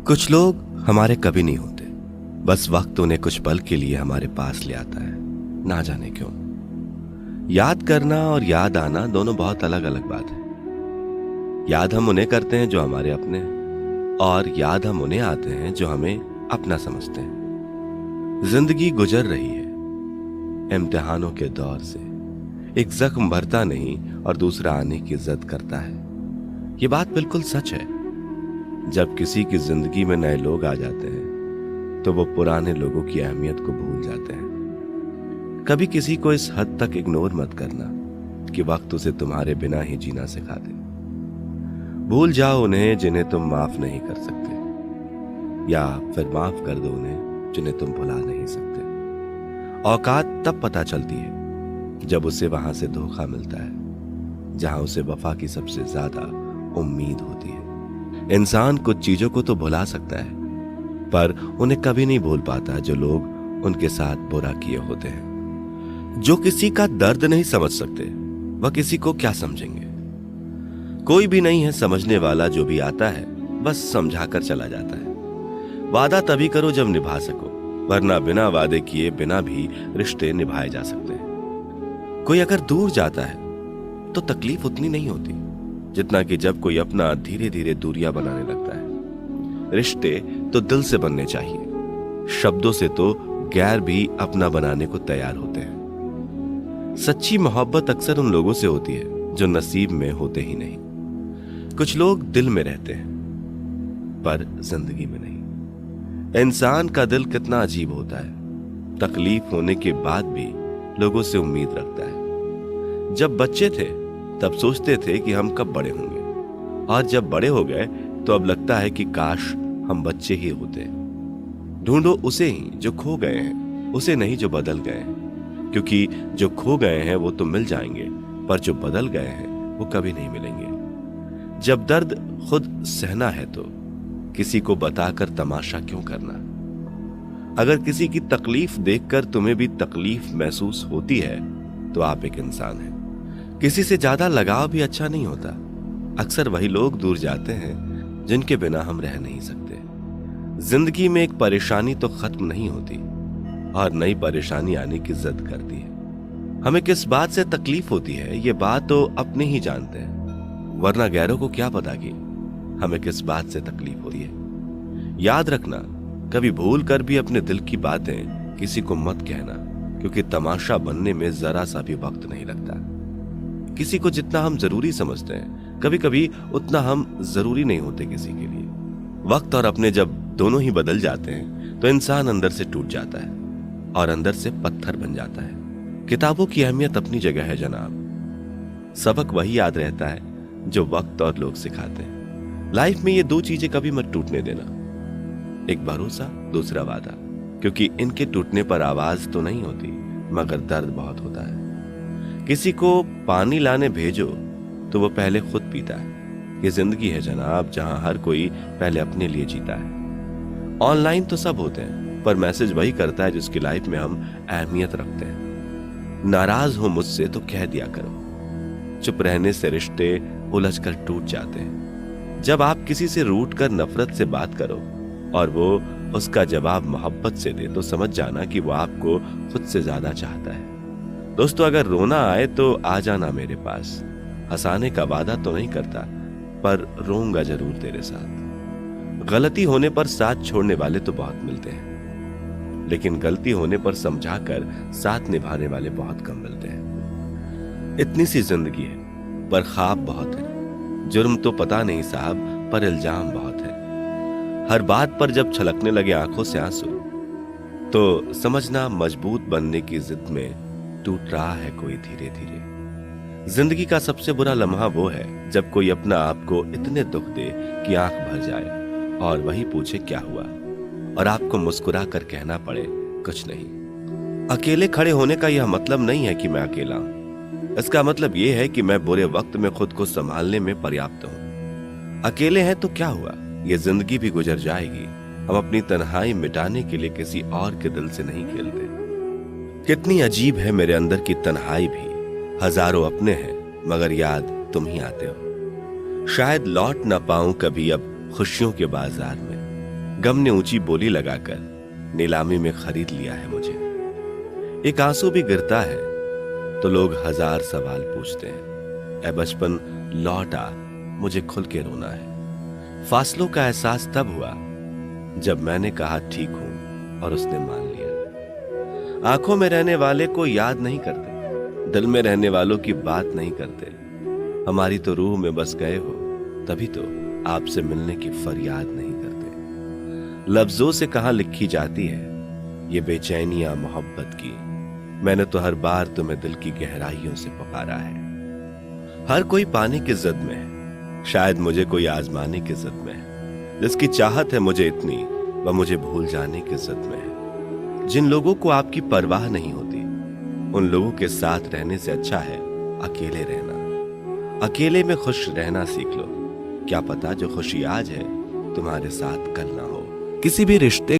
कुछ लोग हमारे कभी नहीं होते, बस वक्त उन्हें कुछ पल के लिए हमारे पास ले आता है, ना जाने क्यों। याद करना और याद आना दोनों बहुत अलग अलग बात है। याद हम उन्हें करते हैं जो हमारे अपने हैं, और याद हम उन्हें आते हैं जो हमें अपना समझते हैं। जिंदगी गुजर रही है इम्तिहानों के दौर से। एक जख्म भरता नहीं और दूसरा आने की जिद करता है। ये बात बिल्कुल सच है। जब किसी की जिंदगी में नए लोग आ जाते हैं तो वो पुराने लोगों की अहमियत को भूल जाते हैं। कभी किसी को इस हद तक इग्नोर मत करना कि वक्त उसे तुम्हारे बिना ही जीना सिखा दे। भूल जाओ उन्हें जिन्हें तुम माफ नहीं कर सकते, या फिर माफ कर दो उन्हें जिन्हें तुम भुला नहीं सकते। औकात तब पता चलती है जब उसे वहां से धोखा मिलता है जहां उसे वफा की सबसे ज्यादा उम्मीद होती है। इंसान कुछ चीजों को तो भुला सकता है, पर उन्हें कभी नहीं भूल पाता जो लोग उनके साथ बुरा किए होते हैं। जो किसी का दर्द नहीं समझ सकते वह किसी को क्या समझेंगे। कोई भी नहीं है समझने वाला, जो भी आता है बस समझाकर चला जाता है। वादा तभी करो जब निभा सको, वरना बिना वादे किए बिना भी रिश्ते निभाए जा सकते हैं। कोई अगर दूर जाता है तो तकलीफ उतनी नहीं होती जितना कि जब कोई अपना धीरे धीरे दूरियां बनाने लगता है। रिश्ते तो दिल से बनने चाहिए, शब्दों से तो गैर भी अपना बनाने को तैयार होते हैं। सच्ची मोहब्बत अक्सर उन लोगों से होती है जो नसीब में होते ही नहीं। कुछ लोग दिल में रहते हैं पर जिंदगी में नहीं। इंसान का दिल कितना अजीब होता है। तकलीफ होने के बाद भी लोगों से उम्मीद रखता है। जब बच्चे थे तब सोचते थे कि हम कब बड़े होंगे, और जब बड़े हो गए तो अब लगता है कि काश हम बच्चे ही होते। ढूंढो उसे ही जो खो गए हैं, उसे नहीं जो बदल गए हैं, क्योंकि जो खो गए हैं वो तो मिल जाएंगे, पर जो बदल गए हैं वो कभी नहीं मिलेंगे। जब दर्द खुद सहना है तो किसी को बताकर तमाशा क्यों करना। अगर किसी की तकलीफ देखकर तुम्हें भी तकलीफ महसूस होती है तो आप एक इंसान हैं। किसी से ज्यादा लगाव भी अच्छा नहीं होता। अक्सर वही लोग दूर जाते हैं जिनके बिना हम रह नहीं सकते। जिंदगी में एक परेशानी तो खत्म नहीं होती और नई परेशानी आने की जिद करती है। हमें किस बात से तकलीफ होती है ये बात तो अपने ही जानते हैं, वरना गैरों को क्या पता कि हमें किस बात से तकलीफ होती है। याद रखना, कभी भूल कर भी अपने दिल की बातें किसी को मत कहना, क्योंकि तमाशा बनने में जरा सा भी वक्त नहीं लगता। किसी को जितना हम जरूरी समझते हैं कभी कभी उतना हम जरूरी नहीं होते किसी के लिए। वक्त और अपने जब दोनों ही बदल जाते हैं तो इंसान अंदर से टूट जाता है और अंदर से पत्थर बन जाता है। किताबों की अहमियत अपनी जगह है जनाब। सबक वही याद रहता है जो वक्त और लोग सिखाते हैं। लाइफ में ये दो चीजें कभी मत टूटने देना, एक भरोसा, दूसरा वादा, क्योंकि इनके टूटने पर आवाज तो नहीं होती मगर दर्द बहुत होता है। किसी को पानी लाने भेजो तो वो पहले खुद पीता है। ये जिंदगी है जनाब, जहां हर कोई पहले अपने लिए जीता है। ऑनलाइन तो सब होते हैं, पर मैसेज वही करता है जिसकी लाइफ में हम अहमियत रखते हैं। नाराज हो मुझसे तो कह दिया करो। चुप रहने से रिश्ते उलझ कर टूट जाते हैं। जब आप किसी से रूठ कर नफरत से बात करो और वो उसका जवाब मोहब्बत से दे तो समझ जाना कि वो आपको खुद से ज्यादा चाहता है। दोस्तों, अगर रोना आए तो आ जाना मेरे पास। हंसाने का वादा तो नहीं करता, पर रोऊंगा जरूर तेरे साथ। गलती होने पर साथ छोड़ने वाले तो बहुत मिलते हैं, लेकिन गलती होने पर समझाकर साथ निभाने वाले बहुत कम मिलते हैं। इतनी सी जिंदगी है पर ख्वाब बहुत है। जुर्म तो पता नहीं साहब, पर इल्जाम बहुत है। हर बात पर जब छलकने लगे आंखों से आंसू तो समझना मजबूत बनने की जिद में टूट रहा है कोई धीरे धीरे। जिंदगी का सबसे बुरा लम्हा वो है जब कोई अपना आप को इतने दुख दे कि आंख भर जाए और वही पूछे क्या हुआ, और आपको मुस्कुरा कर कहना पड़े कुछ नहीं। अकेले खड़े होने का यह मतलब नहीं है कि मैं अकेला हूं। इसका मतलब यह है कि मैं बुरे वक्त में खुद को संभालने में पर्याप्त हूं। अकेले हैं तो क्या हुआ, ये जिंदगी भी गुजर जाएगी। हम अपनी तन्हाई मिटाने के लिए किसी और के दिल से नहीं खेलते। कितनी अजीब है मेरे अंदर की तन्हाई भी। हजारों अपने हैं मगर याद तुम ही आते हो। शायद लौट ना पाऊं कभी अब खुशियों के बाजार में, गम ने ऊंची बोली लगाकर नीलामी में खरीद लिया है मुझे। एक आंसू भी गिरता है तो लोग हजार सवाल पूछते हैं। ऐ बचपन लौट आ, मुझे खुल के रोना है। फासलों का एहसास तब हुआ जब मैंने कहा ठीक हूं और उसने मान लिया। आंखों में रहने वाले को याद नहीं करते, दिल में रहने वालों की बात नहीं करते। हमारी तो रूह में बस गए हो, तभी तो आपसे मिलने की फरियाद नहीं करते। लफ्जों से कहां लिखी जाती है ये बेचैनियां मोहब्बत की। मैंने तो हर बार तुम्हें दिल की गहराइयों से पुकारा है। हर कोई पाने की जिद में है, शायद मुझे कोई आजमाने की जिद में है। जिसकी चाहत है मुझे इतनी, वह मुझे भूल जाने की जिद में है। जिन लोगों को आपकी परवाह नहीं होती, उन लोगों के साथ रहने से अच्छा है अकेले रहना। अकेले में खुश रहना सीख लो, क्या पता जो खुशी आज है तुम्हारे साथ कल ना हो। किसी भी रिश्ते